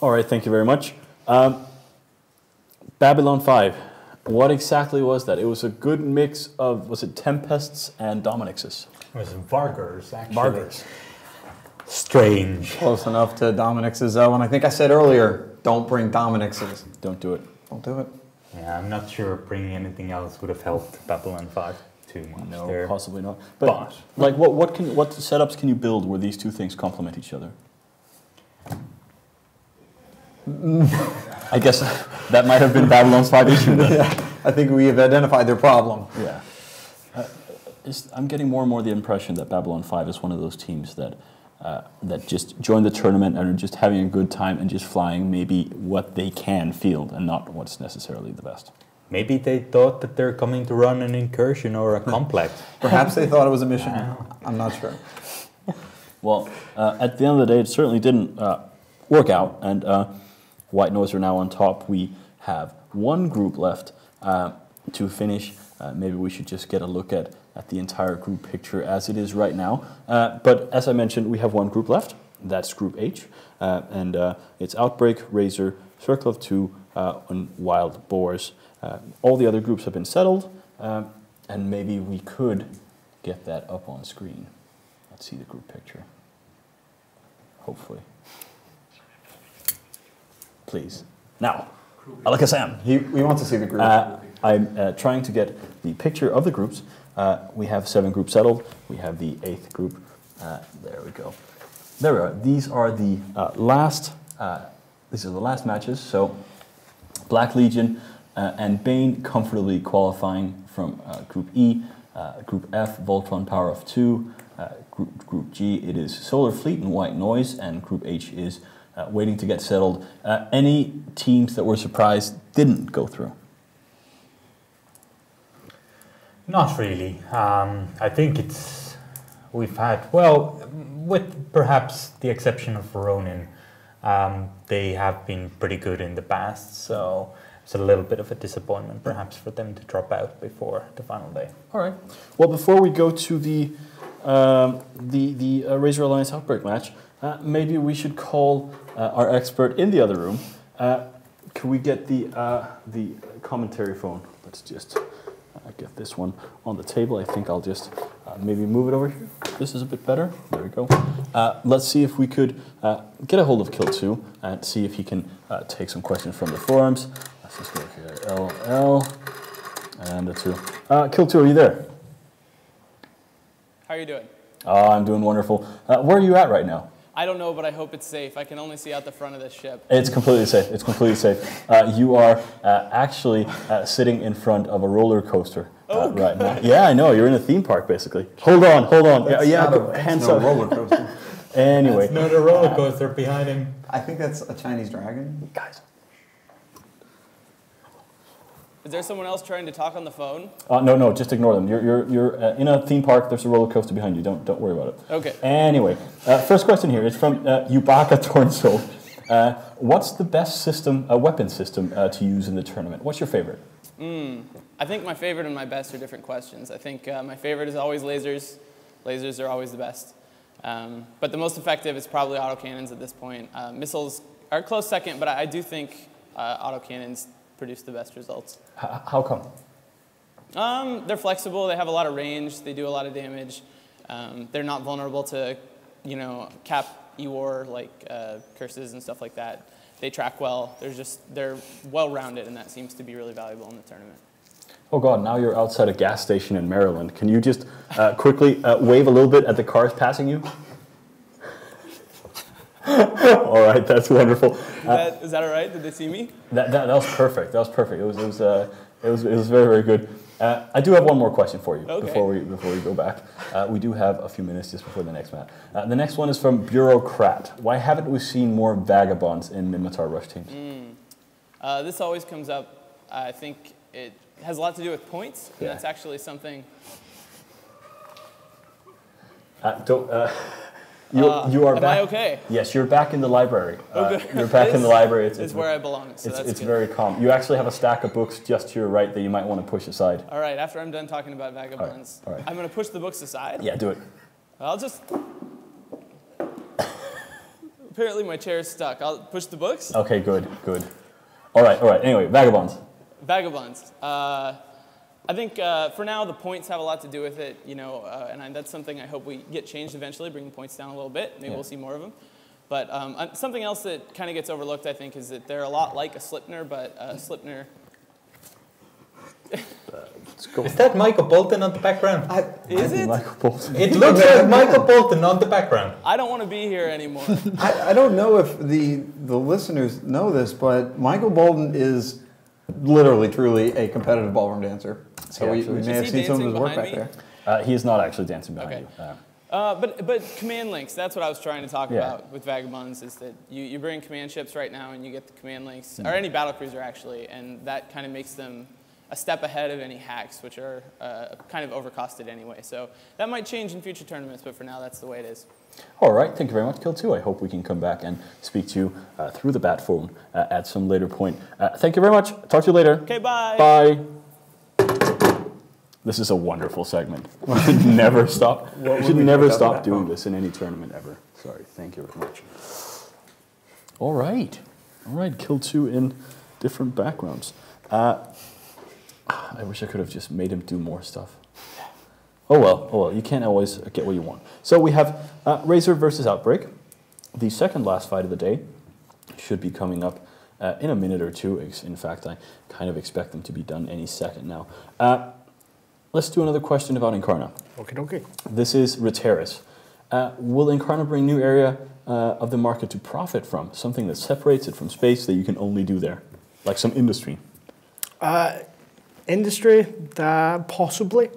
All right, thank you very much. Babylon 5, what exactly was that? It was a good mix of, was it Tempests and Dominixes? It was Vargurs, actually. Vargurs. Strange. Close enough to Dominix's though, and I think I said earlier, don't bring Dominix's. Don't do it. Don't do it. Yeah, I'm not sure bringing anything else would have helped Babylon 5 too much. No, there. possibly not. But like, what setups can you build where these two things complement each other? I guess that might have been Babylon's 5 issue then. Yeah, I think we have identified their problem. Yeah. I'm getting more and more the impression that Babylon 5 is one of those teams that that just join the tournament and are just having a good time and just flying maybe what they can field and not what's necessarily the best. Maybe they thought that they're coming to run an incursion or a complex. Perhaps they thought it was a mission. I'm not sure. Well, at the end of the day, it certainly didn't work out, and White Noise are now on top. We have one group left to finish. Maybe we should just get a look at the entire group picture as it is right now. But as I mentioned, we have one group left. That's Group H, and it's Outbreak, Razor, Circle of Two, and Wild Boars. All the other groups have been settled, and maybe we could get that up on screen. Let's see the group picture. Hopefully. Please. Now, Alakazam. We want to see the group. I'm trying to get the picture of the groups. We have 7 groups settled. We have the 8th group. There we go. There we are. These are the last. These are the last matches. So, Black Legion and Bane comfortably qualifying from Group E. Group F, Voltron Power of 2. Group G, it is Solar Fleet and White Noise, and Group H is waiting to get settled. Any teams that were surprised didn't go through? Not really. I think we've had, well, with perhaps the exception of Ronin, they have been pretty good in the past, so it's a little bit of a disappointment perhaps for them to drop out before the final day. All right. Well, before we go to the Razor Alliance Outbreak match, maybe we should call our expert in the other room. Can we get the commentary phone? Let's just get this one on the table. I think I'll just maybe move it over here. This is a bit better. There we go. Let's see if we could get a hold of Kill2 and see if he can take some questions from the forums. Let's just go here. LL and the 2. Kill2, are you there? How are you doing? Oh, I'm doing wonderful. Where are you at right now? I don't know, but I hope it's safe. I can only see out the front of this ship. It's completely safe. It's completely safe. You are actually sitting in front of a roller coaster right now. Yeah, I know. You're in a theme park, basically. Hold on. Hands up. Roller coaster. Anyway. It's not a roller coaster behind him. I think that's a Chinese dragon. Guys. Is there someone else trying to talk on the phone? No, just ignore them. You're in a theme park. There's a roller coaster behind you. Don't worry about it. Okay. Anyway, first question here is from Yubaka Tornsoul. What's the best system, weapon system to use in the tournament? What's your favorite? I think my favorite and my best are different questions. I think my favorite is always lasers. Lasers are always the best. But the most effective is probably autocannons at this point. Missiles are a close second, but I do think autocannons produce the best results. How come? They're flexible. They have a lot of range. They do a lot of damage. They're not vulnerable to, cap EWAR like curses and stuff like that. They track well. They're well-rounded, and that seems to be really valuable in the tournament. Oh God! Now you're outside a gas station in Maryland. Can you just quickly wave a little bit at the cars passing you? All right, that's wonderful. Is that all right? Did they see me? That was perfect. That was perfect. It was very, very good. I do have one more question for you before we go back. We do have a few minutes just before the next match. The next one is from Bureaucrat. Why haven't we seen more vagabonds in Minmatar Rush teams? This always comes up. I think it has a lot to do with points, and that's actually something. You are am back. I okay? Yes, you're back in the library. Good. You're back in the library. It's where I belong, so that's it's good. very calm. You actually have a stack of books just to your right that you might want to push aside. All right, after I'm done talking about vagabonds, All right. I'm going to push the books aside. Yeah, do it. I'll just... Apparently my chair is stuck. I'll push the books. Okay, good. All right. Anyway, Vagabonds. Vagabonds. I think for now the points have a lot to do with it, and that's something I hope we get changed eventually, bringing points down a little bit. Maybe we'll see more of them. But something else that kind of gets overlooked, I think, is that they're a lot like a Slipner, but Slipner. Is that Michael Bolton on the background? Is it? Michael Bolton. It looks like Michael Bolton on the background. I don't want to be here anymore. I don't know if the listeners know this, but Michael Bolton is literally, truly a competitive ballroom dancer. So we may have seen some of his work back there. He is not actually dancing behind you. But command links, that's what I was trying to talk about with Vagabonds, is that you bring command ships right now and you get the command links, or any battlecruiser actually, and that kind of makes them a step ahead of any hacks, which are kind of overcosted anyway. So that might change in future tournaments, but for now that's the way it is. All right, thank you very much, Kill2. I hope we can come back and speak to you through the bat phone at some later point. Thank you very much. Talk to you later. Okay, bye. Bye. This is a wonderful segment. We should never stop. We should never stop doing this in any tournament ever. Sorry. Thank you very much. All right, Kill2 in different backgrounds. I wish I could have just made him do more stuff. Oh well, you can't always get what you want. So we have Razor versus Outbreak. The second last fight of the day should be coming up in a minute or two. In fact, I kind of expect them to be done any second now. Let's do another question about Incarna. Okay. This is Reteris. Will Incarna bring new area of the market to profit from? Something that separates it from space that you can only do there? Like some industry? Industry, possibly.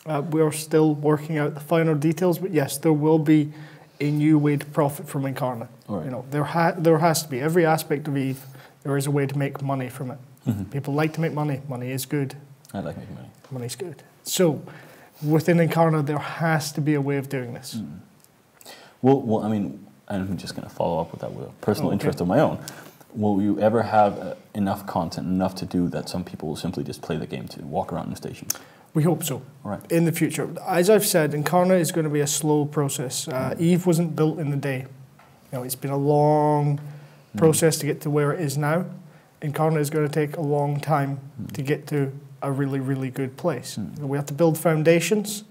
We're still working out the final details, but yes, there will be a new way to profit from Incarna. Right. There has to be. Every aspect of EVE, there is a way to make money from it. Mm-hmm. People like to make money. Money is good. I like making money. Money's good. So, within Incarna, there has to be a way of doing this. Mm. Well, I mean, I'm just going to follow up with that with a personal interest of my own. Will you ever have enough content, enough to do that some people will simply just play the game to walk around the stations? We hope so. Right. In the future. As I've said, Incarna is going to be a slow process. EVE wasn't built in the day. It's been a long process to get to where it is now. Incarna is going to take a long time to get to a really, really good place. We have to build foundations,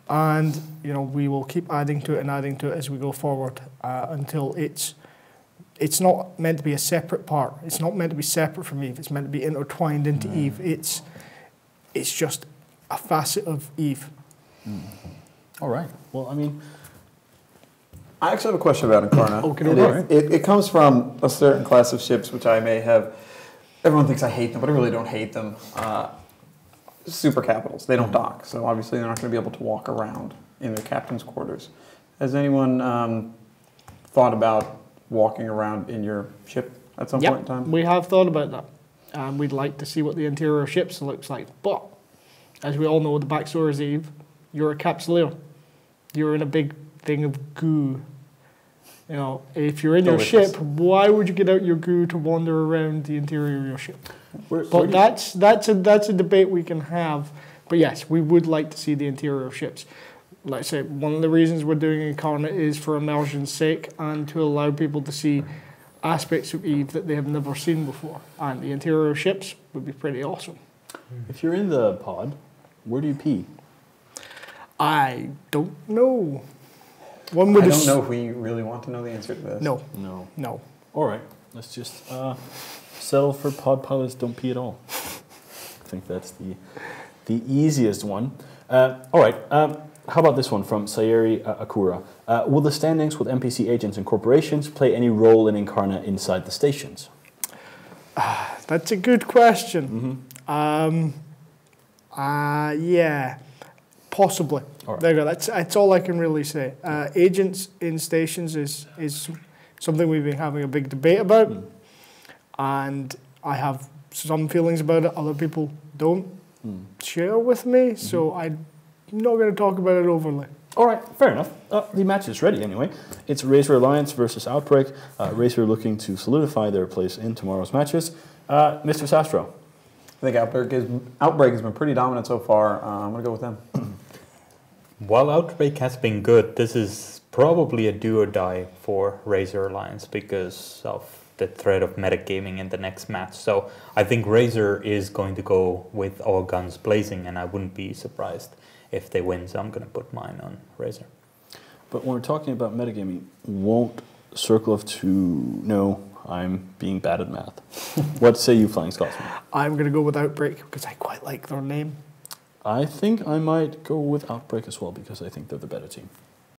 and we will keep adding to it as we go forward until it's not meant to be a separate part. It's not meant to be separate from EVE. It's meant to be intertwined into EVE. It's just a facet of EVE. All right. Well, I mean, I actually have a question about Incarna. It comes from a certain class of ships, which I may have. Everyone thinks I hate them, but I really don't hate them. Super capitals. They don't dock, so obviously they're not going to be able to walk around in their captain's quarters. Has anyone thought about walking around in your ship at some point in time? We have thought about that. We'd like to see what the interior of ships looks like. But, as we all know, the backstory is EVE. You're a capsuleer. You're in a big thing of goo. If you're in your ship, why would you get out your goo to wander around the interior of your ship? But that's a debate we can have. But yes, we would like to see the interior of ships. Like I say, one of the reasons we're doing Incarna is for immersion's sake and to allow people to see aspects of EVE that they have never seen before. And the interior of ships would be pretty awesome. If you're in the pod, where do you pee? I don't know. I don't know if we really want to know the answer to this. No. All right. Let's just settle for pod pilots don't pee at all. I think that's the easiest one. All right. How about this one from Sayeri Akura? Will the standings with NPC agents and corporations play any role in Incarna inside the stations? That's a good question. Yeah, possibly. Right. There you go. That's all I can really say. Agents in stations is something we've been having a big debate about, and I have some feelings about it. Other people don't share with me, so I'm not going to talk about it overly. All right, fair enough. The match is ready anyway. It's Razor Alliance versus Outbreak. Razor looking to solidify their place in tomorrow's matches. Mr. Sastro. I think Outbreak has been pretty dominant so far. I'm going to go with them. While Outbreak has been good, this is probably a do or die for Razor Alliance because of the threat of metagaming in the next match. So I think Razor is going to go with all guns blazing, and I wouldn't be surprised if they win. So I'm going to put mine on Razor. But when we're talking about metagaming, won't Circle of Two know I'm being bad at math? What say you, Flying Scotsman? I'm going to go with Outbreak because I quite like their name. I think I might go with Outbreak as well because I think they're the better team.